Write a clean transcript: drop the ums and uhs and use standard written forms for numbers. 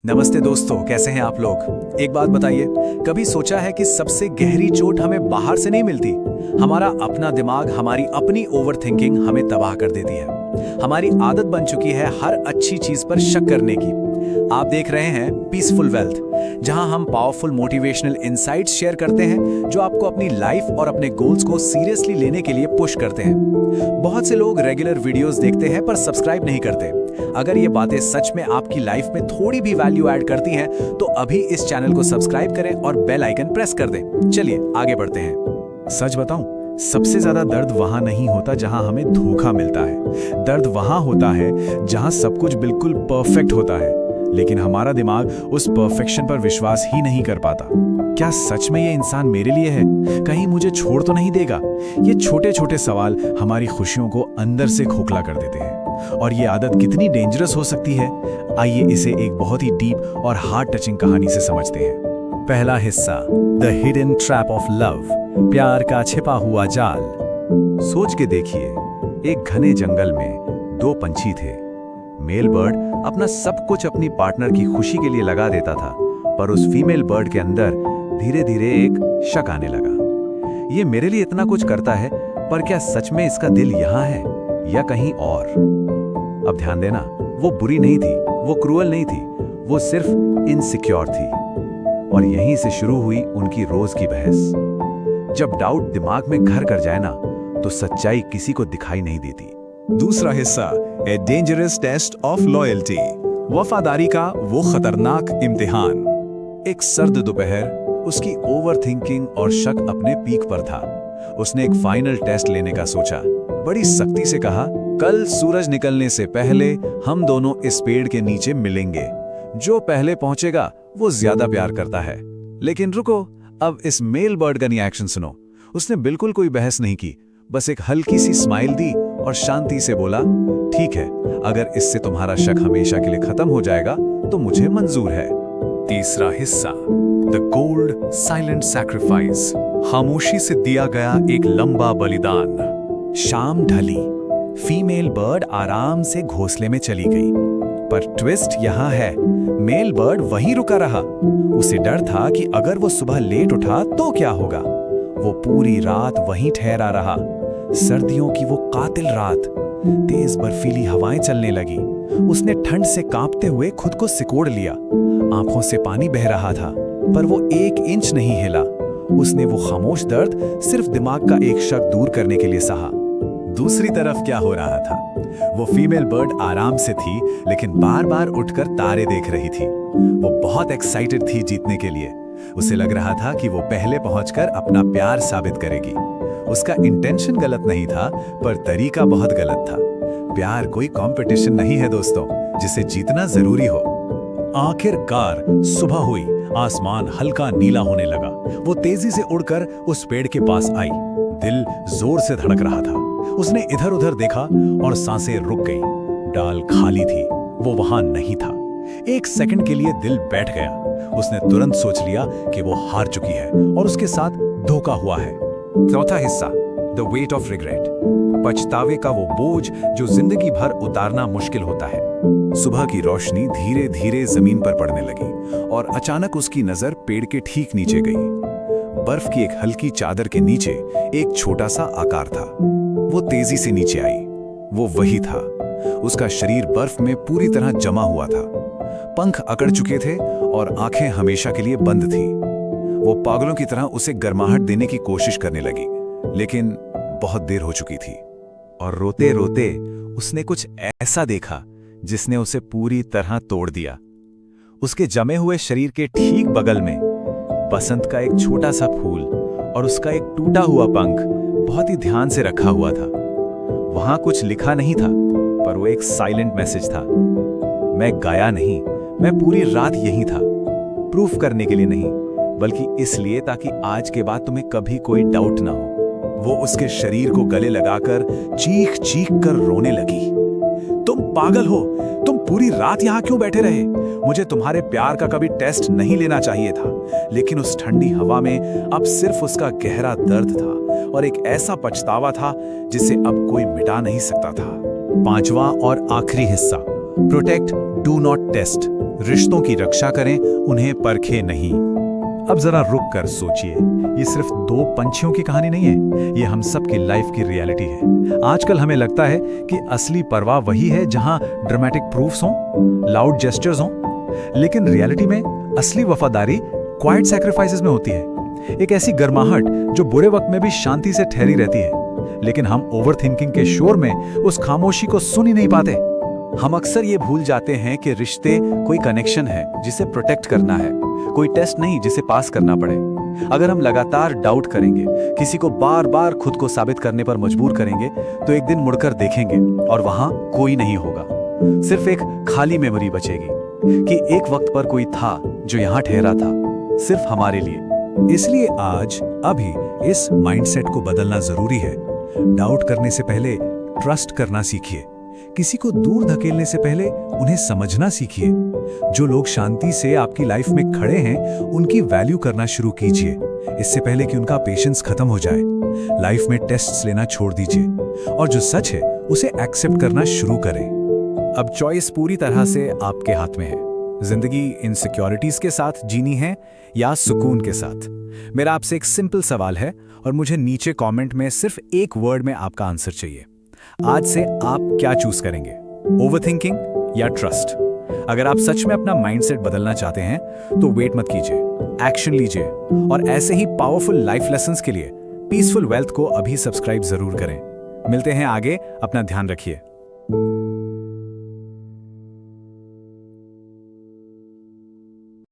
नमस्ते दोस्तों, कैसे हैं आप लोग। एक बात बताइए, कभी सोचा है कि सबसे गहरी चोट हमें बाहर से नहीं मिलती। हमारा अपना दिमाग, हमारी अपनी ओवरथिंकिंग हमें तबाह कर देती है। हमारी आदत बन चुकी है हर अच्छी चीज पर शक करने की। आप देख रहे हैं पीसफुल वेल्थ, जहां हम पावरफुल मोटिवेशनल इनसाइट्स शेयर करते हैं जो आपको अपनी लाइफ और अपने गोल्स को सीरियसली लेने के लिए पुश करते हैं। बहुत से लोग रेगुलर वीडियोस देखते हैं पर सब्सक्राइब नहीं करते। अगर ये बातें सच में आपकी लाइफ में थोड़ी भी वैल्यू ऐड करती हैं, तो अभी इस चैनल को सब्सक्राइब करें और बेल आइकन प्रेस कर दें। चलिए आगे बढ़ते हैं। सच बताऊं, सबसे ज्यादा दर्द वहां नहीं होता जहां हमें धोखा मिलता है। दर्द वहां होता है जहां सब कुछ बिल्कुल परफेक्ट होता है, लेकिन हमारा दिमाग उस परफेक्शन पर विश्वास ही नहीं कर पाता। क्या सच में ये इंसान मेरे लिए है? कहीं मुझे छोड़ तो नहीं देगा? ये छोटे छोटे सवाल हमारी खुशियों को अंदर से खोखला कर देते हैं। और ये आदत कितनी डेंजरस हो सकती है, आइए इसे एक बहुत ही डीप और हार्ट टचिंग कहानी से समझते हैं। पहला हिस्सा, the hidden trap of love, प्यार का छिपा हुआ जाल। सोच के देखिए, एक घने जंगल में दो पंछी थे। मेल बर्ड अपना सब कुछ अपनी पार्टनर की खुशी के लिए लगा देता था, पर उस फीमेल बर्ड के अंदर धीरे धीरे एक शक आने लगा। ये मेरे लिए इतना कुछ करता है, पर क्या सच में इसका दिल यहाँ है या कहीं और? अब ध्यान देना, वो बुरी नहीं थी, वो क्रूअल नहीं थी, वो सिर्फ इनसिक्योर थी। और यहीं से शुरू हुई उनकी रोज की बहस। जब डाउट दिमाग में घर कर जाए ना, तो सच्चाई किसी को दिखाई नहीं देती। दूसरा हिस्सा, a dangerous test of loyalty, वफादारी का वो खतरनाक इम्तिहान। एक सर्द दोपहर, उसकी ओवरथिंकिंग और शक अपने पीक पर था। उसने एक फाइनल टेस्ट लेने का सोचा। बड़ी सख्ती से कहा, कल सूरज निकलने से पहले हम दोनों इस पेड़ के नीचे मिलेंगे। जो पहले पहुंचेगा वो ज्यादा प्यार करता है। लेकिन रुको, अब इस मेल बर्ड का रिएक्शन सुनो। उसने बिल्कुल कोई बहस नहीं की, बस एक हल्की सी स्माइल दी और शांति से बोला, ठीक है, अगर इससे तुम्हारा शक हमेशा के लिए खत्म हो जाएगा तो मुझे मंजूर है। तीसरा हिस्सा, द कोल्ड साइलेंट सैक्रिफाइस, खामोशी से दिया गया एक लंबा बलिदान। शाम ढली, फीमेल बर्ड आराम से घोंसले में चली गई, पर ट्विस्ट यहाँ है, मेल बर्ड वहीं रुका रहा। उसे डर था कि अगर वो सुबह लेट उठा तो क्या होगा। वो पूरी रात वहीं ठहरा रहा। सर्दियों की वो कातिल रात, तेज बर्फीली हवाएं चलने लगी। उसने ठंड से कांपते हुए खुद को सिकोड़ लिया। आंखों से पानी बह रहा था, पर वो एक इंच नहीं हिला। उसने वो खामोश दर्द सिर्फ दिमाग का एक शक दूर करने के लिए सहा। दूसरी तरफ क्या हो रहा था? वो फीमेल बर्ड आराम से थी, लेकिन बार बार उठकर तारे देख रही थी। वो बहुत एक्साइटेड थी जीतने के लिए। उसे लग रहा था कि वो पहले पहुंचकर अपना प्यार साबित करेगी। उसका इंटेंशन गलत नहीं था, पर तरीका बहुत गलत था। प्यार कोई कंपटीशन नहीं है दोस्तों, जिसे जीतना जरूरी हो। आखिरकार सुबह हुई, आसमान हल्का नीला होने लगा। वो तेजी से उड़कर उस पेड़ के पास आई। दिल जोर से धड़क रहा था। उसने इधर उधर देखा और सांसें रुक गई। डाल खाली थी, वो वहां नहीं था। एक सेकंड के लिए दिल बैठ गया। उसने तुरंत सोच लिया कि वो हार चुकी है और उसके साथ धोखा हुआ है। चौथा हिस्सा, द वेट ऑफ रिग्रेट, पछतावे का वो बोझ जो जिंदगी भर उतारना मुश्किल होता है। सुबह की रोशनी धीरे धीरे जमीन पर पड़ने लगी और अचानक उसकी नजर पेड़ के ठीक नीचे गई। बर्फ की एक हल्की चादर के नीचे एक छोटा सा आकार था। वो तेजी से नीचे आई। वो वही था। उसका शरीर बर्फ में पूरी तरह जमा हुआ था। पंख अकड़ चुके थे और आंखें हमेशा के लिए बंद थी। वो पागलों की तरह उसे गर्माहट देने की कोशिश करने लगी, लेकिन बहुत देर हो चुकी थी। और रोते रोते उसने कुछ ऐसा देखा जिसने उसे पूरी तरह तोड़ दिया। उसके जमे हुए शरीर के ठीक बगल में बसंत का एक छोटा सा फूल और उसका एक टूटा हुआ पंख बहुत ही ध्यान से रखा हुआ था। वहां कुछ लिखा नहीं था, पर वो एक साइलेंट मैसेज था। मैं गाया नहीं, मैं पूरी रात यहीं था। प्रूफ करने के लिए नहीं, बल्कि इसलिए ताकि आज के बाद तुम्हें कभी कोई डाउट ना हो। वो उसके शरीर को गले लगाकर चीख चीख कर रोने लगी। तुम पागल हो, तुम पूरी रात यहां क्यों बैठे रहे? मुझे तुम्हारे प्यार का कभी टेस्ट नहीं लेना चाहिए था। लेकिन उस ठंडी हवा में अब सिर्फ उसका गहरा दर्द था और एक ऐसा पछतावा था जिसे अब कोई मिटा नहीं सकता था। पांचवा और आखिरी हिस्सा, प्रोटेक्ट डू नॉट टेस्ट, रिश्तों की रक्षा करें, उन्हें परखें नहीं। अब जरा रुक कर सोचिए, ये सिर्फ दो पंछियों की कहानी नहीं है, ये हम सब की लाइफ की रियलिटी है। आजकल हमें लगता है कि असली परवाह वही है जहां ड्रामेटिक प्रूफ्स हों, लाउड जेस्चर्स हों, लेकिन रियलिटी में असली वफादारी क्वाइट सैक्रिफाइसेस में होती है। एक ऐसी गर्माहट जो बुरे वक्त में भी शांति से ठहरी रहती है, लेकिन हम ओवरथिंकिंग के शोर में उस खामोशी को सुन ही नहीं पाते। हम अक्सर ये भूल जाते हैं कि रिश्ते कोई कनेक्शन है जिसे प्रोटेक्ट करना है, कोई टेस्ट नहीं जिसे पास करना पड़े। अगर हम लगातार डाउट करेंगे, किसी को बार बार खुद को साबित करने पर मजबूर करेंगे, तो एक दिन मुड़कर देखेंगे और वहां कोई नहीं होगा। सिर्फ एक खाली मेमोरी बचेगी कि एक वक्त पर कोई था जो यहां ठहरा था, सिर्फ हमारे लिए। इसलिए आज अभी इस माइंडसेट को बदलना जरूरी है। डाउट करने से पहले ट्रस्ट करना सीखिए। किसी को दूर धकेलने से पहले उन्हें समझना सीखिए। जो लोग शांति से आपकी लाइफ में खड़े हैं, उनकी वैल्यू करना शुरू कीजिए, इससे पहले कि उनका पेशेंस खत्म हो जाए। लाइफ में टेस्ट्स लेना छोड़ दीजिए और जो सच है उसे एक्सेप्ट करना शुरू करें। अब चॉइस पूरी तरह से आपके हाथ में है। जिंदगी इनसिक्योरिटीज के साथ जीनी है या सुकून के साथ? मेरा आपसे एक सिंपल सवाल है और मुझे नीचे कमेंट में सिर्फ एक वर्ड में आपका आंसर चाहिए। आज से आप क्या चूज करेंगे, ओवरथिंकिंग या ट्रस्ट? अगर आप सच में अपना माइंडसेट बदलना चाहते हैं तो वेट मत कीजिए, एक्शन लीजिए। और ऐसे ही पावरफुल लाइफ लेसन्स के लिए पीसफुल वेल्थ को अभी सब्सक्राइब जरूर करें। मिलते हैं आगे, अपना ध्यान रखिए।